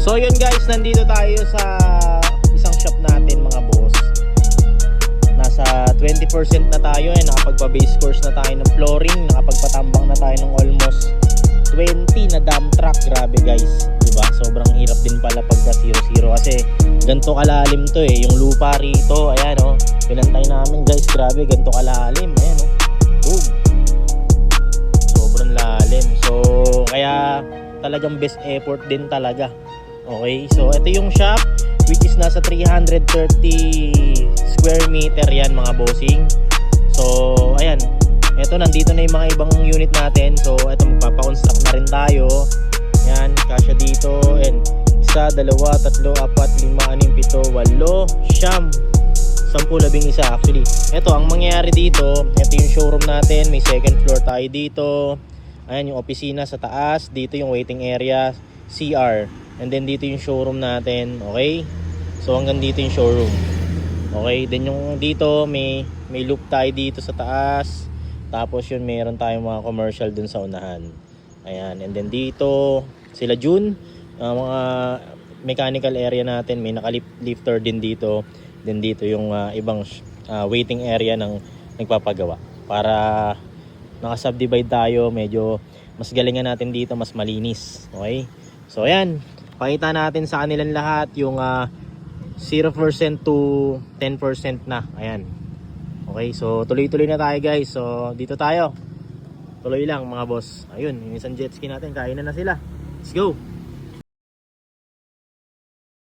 So yun guys, nandito tayo sa isang shop natin mga boss. Nasa 20% na tayo nakapagpa-base course na tayo ng flooring, nakapagpatambang na tayo ng almost 20 na dump truck. Grabe guys, diba? Sobrang hirap din pala pagka 0-0 kasi ganito kalalim to yung lupa rito. Ayan pinantay namin guys, grabe ganito kalalim. Ayan boom, sobrang lalim. So kaya talagang best effort din talaga. Okay, so ito yung shop which is nasa 330 square meter yan mga bossing. So ayan, eto nandito na yung mga ibang unit natin. So eto magpapakonstruct na rin tayo. Yan, kasya dito. And 1, 2, 3, 4, 5, 6, 7, 8, 9, 10, 11 actually. Eto ang mangyayari dito, eto yung showroom natin. May second floor tayo dito. Ayan yung opisina sa taas. Dito yung waiting area, CR. And then dito yung showroom natin. Okay, so hanggang dito yung showroom. Okay, then yung dito may loop tayo dito sa taas. Tapos yun meron tayong mga commercial dun sa unahan. Ayan, and then dito sila June, mga mechanical area natin. May naka-lifter din dito. Then dito yung ibang waiting area ng nagpapagawa. Para naka-subdivide tayo, medyo mas galingan natin dito, mas malinis. Okay, so ayan, pakita natin sa kanilang lahat yung 0% to 10% na. Ayan. Okay, so tuloy-tuloy na tayo guys. So dito tayo. Tuloy lang mga boss. Ayun, yung isang jet ski natin, kainan na sila. Let's go.